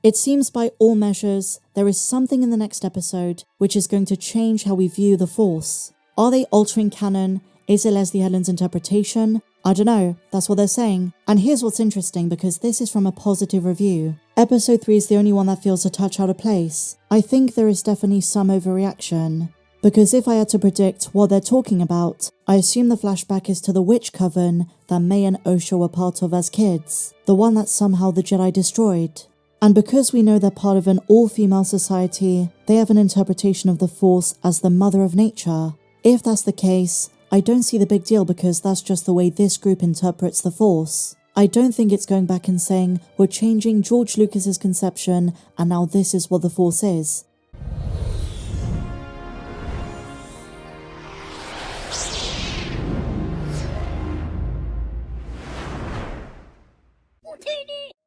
It seems by all measures, there is something in the next episode which is going to change how we view the Force. Are they altering canon? Is it Leslie Headland's interpretation? I don't know, that's what they're saying. And here's what's interesting, because this is from a positive review. Episode 3 is the only one that feels a touch out of place. I think there is definitely some overreaction. Because if I had to predict what they're talking about, I assume the flashback is to the witch coven that May and Osha were part of as kids, the one that somehow the Jedi destroyed. And because we know they're part of an all-female society, they have an interpretation of the Force as the mother of nature. If that's the case, I don't see the big deal, because that's just the way this group interprets the Force. I don't think it's going back and saying, we're changing George Lucas's conception and now this is what the Force is.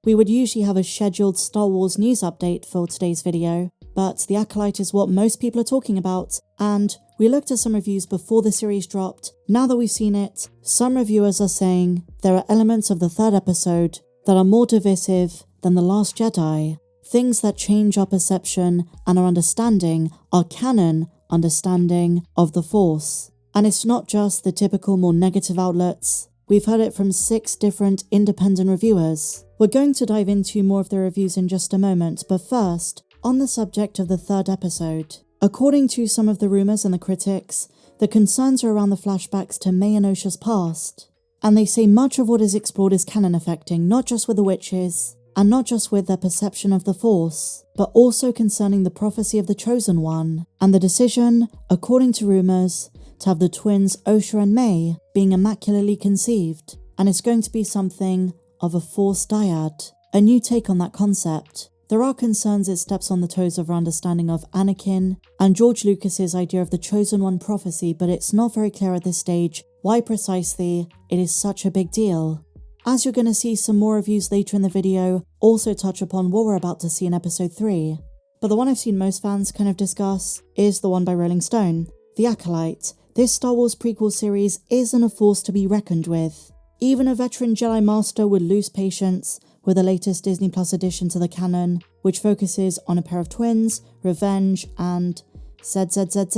We would usually have a scheduled Star Wars news update for today's video, but The Acolyte is what most people are talking about, and we looked at some reviews before the series dropped. Now that we've seen it, some reviewers are saying there are elements of the third episode that are more divisive than The Last Jedi. Things that change our perception and our understanding, our canon understanding of the Force. And it's not just the typical more negative outlets. We've heard it from 6 different independent reviewers. We're going to dive into more of the reviews in just a moment, but first, on the subject of the third episode. According to some of the rumours and the critics, the concerns are around the flashbacks to May and Osha's past. And they say much of what is explored is canon affecting, not just with the witches, and not just with their perception of the Force, but also concerning the prophecy of the Chosen One, and the decision, according to rumours, to have the twins Osha and May being immaculately conceived, and it's going to be something of a Force dyad, a new take on that concept. There are concerns it steps on the toes of our understanding of Anakin and George Lucas's idea of the Chosen One prophecy, but it's not very clear at this stage why precisely it is such a big deal. As you're going to see some more reviews later in the video also touch upon what we're about to see in episode 3. But the one I've seen most fans kind of discuss is the one by Rolling Stone, The Acolyte. This Star Wars prequel series isn't a force to be reckoned with. Even a veteran Jedi Master would lose patience with the latest Disney Plus addition to the canon, which focuses on a pair of twins, revenge, and ZZZZ,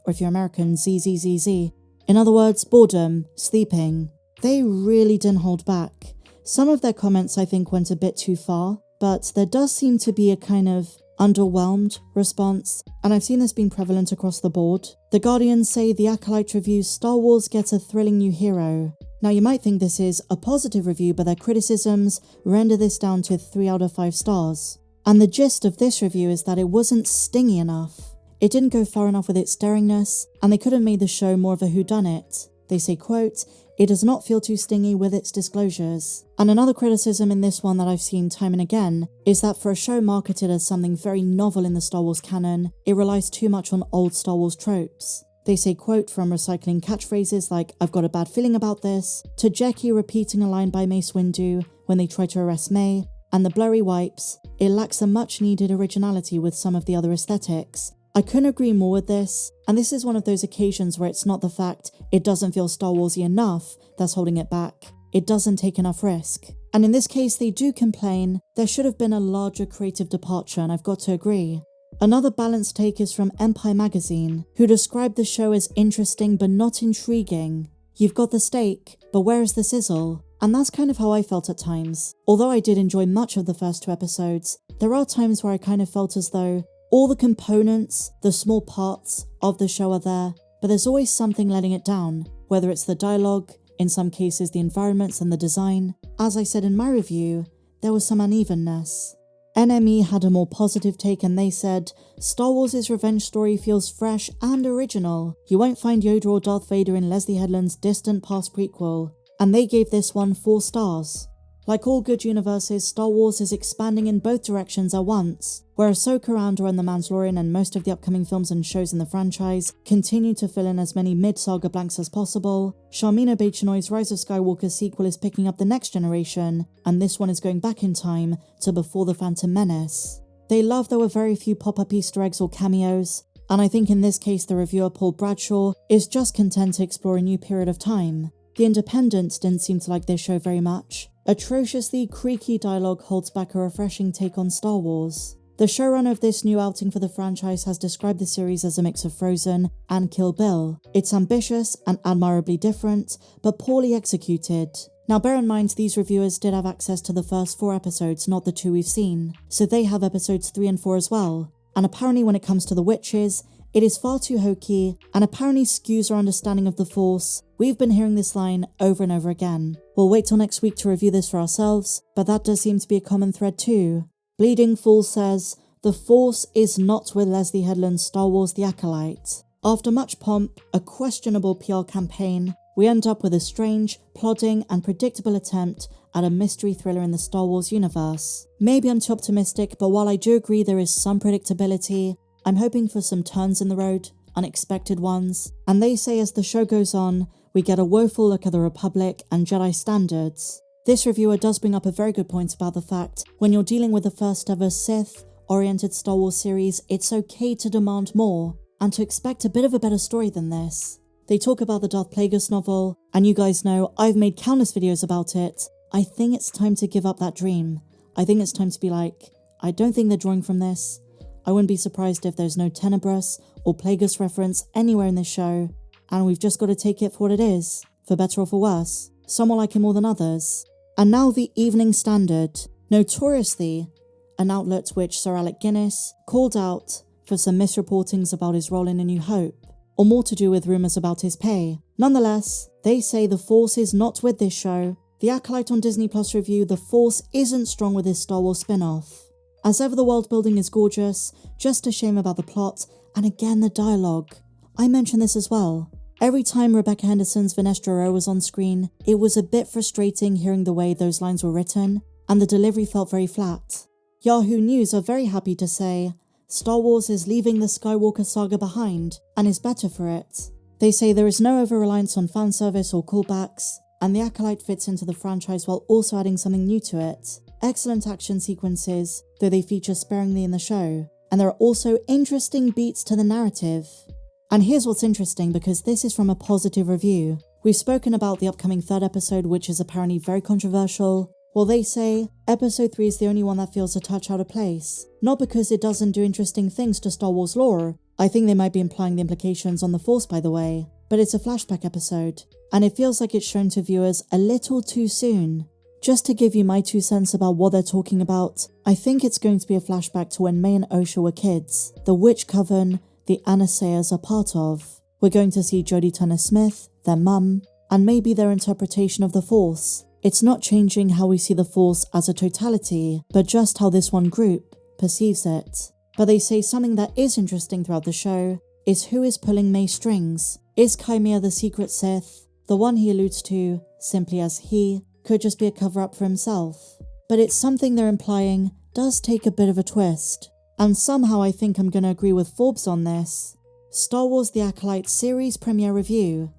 or if you're American, ZZZZ. In other words, boredom, sleeping. They really didn't hold back. Some of their comments I think went a bit too far, but there does seem to be a kind of underwhelmed response, and I've seen this being prevalent across the board. The Guardians say The Acolyte reviews Star Wars gets a thrilling new hero. Now you might think this is a positive review, but their criticisms render this down to 3 out of 5 stars. And the gist of this review is that it wasn't stingy enough. It didn't go far enough with its staringness, and they could have made the show more of a whodunit. They say, quote, "It does not feel too stingy with its disclosures." And another criticism in this one that I've seen time and again is that for a show marketed as something very novel in the Star Wars canon, it relies too much on old Star Wars tropes. They say, quote, from recycling catchphrases like "I've got a bad feeling about this," to Jecki repeating a line by Mace Windu when they try to arrest May, and the blurry wipes, it lacks a much needed originality with some of the other aesthetics. I couldn't agree more with this, and this is one of those occasions where it's not the fact it doesn't feel Star Warsy enough that's holding it back. It doesn't take enough risk. And in this case they do complain there should have been a larger creative departure, and I've got to agree. Another balanced take is from Empire Magazine, who described the show as interesting but not intriguing. You've got the steak, but where is the sizzle? And that's kind of how I felt at times. Although I did enjoy much of the first 2 episodes, there are times where I kind of felt as though all the components, the small parts of the show are there, but there's always something letting it down, whether it's the dialogue, in some cases the environments and the design. As I said in my review, there was some unevenness. NME had a more positive take, and they said, Star Wars' revenge story feels fresh and original. You won't find Yoda or Darth Vader in Leslie Headland's distant past prequel, and they gave this one 4 stars. Like all good universes, Star Wars is expanding in both directions at once, where Ahsoka, Andor and The Mandalorian and most of the upcoming films and shows in the franchise continue to fill in as many mid-saga blanks as possible. Sharmeen Obaid-Chinoy's Rise of Skywalker sequel is picking up the next generation, and this one is going back in time to before The Phantom Menace. They love there were very few pop-up Easter eggs or cameos, and I think in this case the reviewer Paul Bradshaw is just content to explore a new period of time. The Independent didn't seem to like this show very much. Atrociously creaky dialogue holds back a refreshing take on Star Wars. The showrunner of this new outing for the franchise has described the series as a mix of Frozen and Kill Bill. It's ambitious and admirably different, but poorly executed. Now bear in mind these reviewers did have access to the first 4 episodes, not the 2 we've seen, so they have episodes 3 and 4 as well. And apparently when it comes to the witches, it is far too hokey and apparently skews our understanding of the Force. We've been hearing this line over and over again. We'll wait till next week to review this for ourselves, but that does seem to be a common thread too. Bleeding Fool says, "The Force is not with Leslie Headland's Star Wars The Acolyte." After much pomp, a questionable PR campaign, we end up with a strange, plodding and predictable attempt at a mystery thriller in the Star Wars universe. Maybe I'm too optimistic, but while I do agree there is some predictability, I'm hoping for some turns in the road, unexpected ones, and they say as the show goes on, we get a woeful look at the Republic and Jedi standards. This reviewer does bring up a very good point about the fact, when you're dealing with the first ever Sith-oriented Star Wars series, it's okay to demand more, and to expect a bit of a better story than this. They talk about the Darth Plagueis novel, and you guys know I've made countless videos about it. I think it's time to give up that dream. I think it's time to be like, I don't think they're drawing from this. I wouldn't be surprised if there's no Tenebrous or Plagueis reference anywhere in this show, and we've just got to take it for what it is, for better or for worse. Some will like it more than others. And now the Evening Standard, notoriously an outlet which Sir Alec Guinness called out for some misreportings about his role in A New Hope, or more to do with rumours about his pay. Nonetheless, they say the Force is not with this show. The Acolyte on Disney Plus review, the Force isn't strong with this Star Wars spin-off. As ever, the world building is gorgeous, just a shame about the plot, and again the dialogue. I mentioned this as well. Every time Rebecca Henderson's Vernestra Rwoh was on screen, it was a bit frustrating hearing the way those lines were written, and the delivery felt very flat. Yahoo News are very happy to say, Star Wars is leaving the Skywalker saga behind, and is better for it. They say there is no over-reliance on fan service or callbacks, and the Acolyte fits into the franchise while also adding something new to it. Excellent action sequences, though they feature sparingly in the show, and there are also interesting beats to the narrative. And here's what's interesting, because this is from a positive review. We've spoken about the upcoming 3rd episode, which is apparently very controversial. Well, they say, episode 3 is the only one that feels a touch out of place. Not because it doesn't do interesting things to Star Wars lore. I think they might be implying the implications on the Force, by the way. But it's a flashback episode, and it feels like it's shown to viewers a little too soon. Just to give you my 2 cents about what they're talking about, I think it's going to be a flashback to when May and Osha were kids, the witch coven the Anasayas are part of. We're going to see Jodie Turner-Smith, their mum, and maybe their interpretation of the Force. It's not changing how we see the Force as a totality, but just how this one group perceives it. But they say something that is interesting throughout the show is who is pulling May's strings. Is Kymea the secret Sith? The one he alludes to, simply as he, could just be a cover-up for himself. But it's something they're implying does take a bit of a twist. And somehow I think I'm going to agree with Forbes on this. Star Wars The Acolyte series premiere review.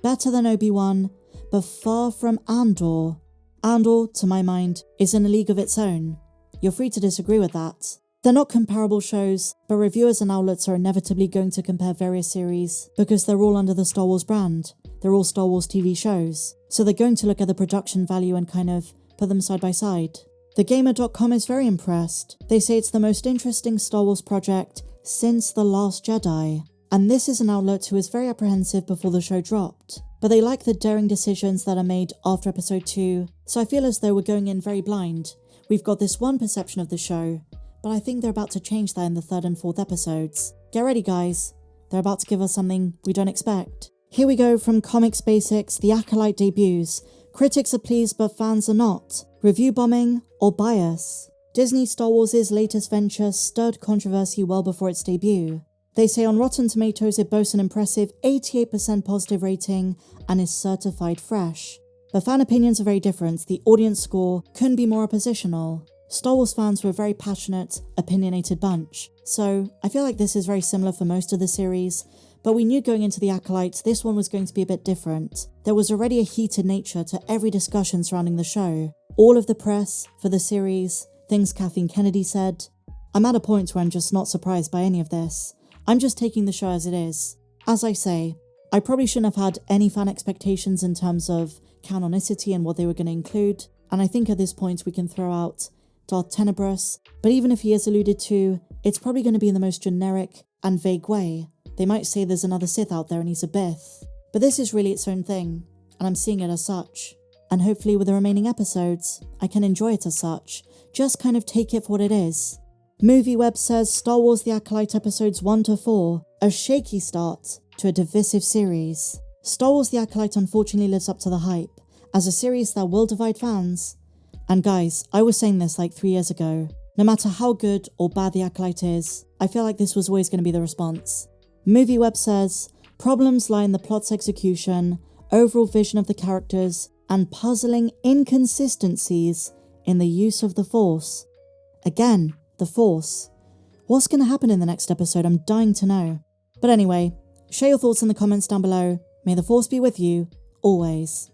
Better than Obi-Wan, but far from Andor. Andor, to my mind, is in a league of its own. You're free to disagree with that. They're not comparable shows, but reviewers and outlets are inevitably going to compare various series because they're all under the Star Wars brand. They're all Star Wars TV shows. So they're going to look at the production value and kind of put them side by side. TheGamer.com is very impressed. They say it's the most interesting Star Wars project since The Last Jedi. And this is an outlet who is very apprehensive before the show dropped. But they like the daring decisions that are made after episode 2, so I feel as though we're going in very blind. We've got this one perception of the show, but I think they're about to change that in the 3rd and 4th episodes. Get ready, guys. They're about to give us something we don't expect. Here we go from Comics Basics, The Acolyte debuts. Critics are pleased but fans are not. Review bombing or bias? Disney Star Wars' latest venture stirred controversy well before its debut. They say on Rotten Tomatoes it boasts an impressive 88% positive rating and is certified fresh. But fan opinions are very different. The audience score couldn't be more oppositional. Star Wars fans were a very passionate, opinionated bunch. So I feel like this is very similar for most of the series, but we knew going into The Acolyte this one was going to be a bit different. There was already a heated nature to every discussion surrounding the show. All of the press for the series, things Kathleen Kennedy said. I'm at a point where I'm just not surprised by any of this. I'm just taking the show as it is. As I say, I probably shouldn't have had any fan expectations in terms of canonicity and what they were going to include, and I think at this point we can throw out Darth Tenebrous, but even if he is alluded to, it's probably going to be in the most generic and vague way. They might say there's another Sith out there and he's a Bith, but this is really its own thing, and I'm seeing it as such. And hopefully with the remaining episodes, I can enjoy it as such, just kind of take it for what it is. MovieWeb says Star Wars The Acolyte episodes 1 to 4, a shaky start to a divisive series. Star Wars The Acolyte unfortunately lives up to the hype, as a series that will divide fans. And guys, I was saying this like 3 years ago. No matter how good or bad The Acolyte is, I feel like this was always going to be the response. MovieWeb says, problems lie in the plot's execution, overall vision of the characters, and puzzling inconsistencies in the use of the Force. Again, the Force. What's going to happen in the next episode? I'm dying to know. But anyway, share your thoughts in the comments down below. May the Force be with you, always.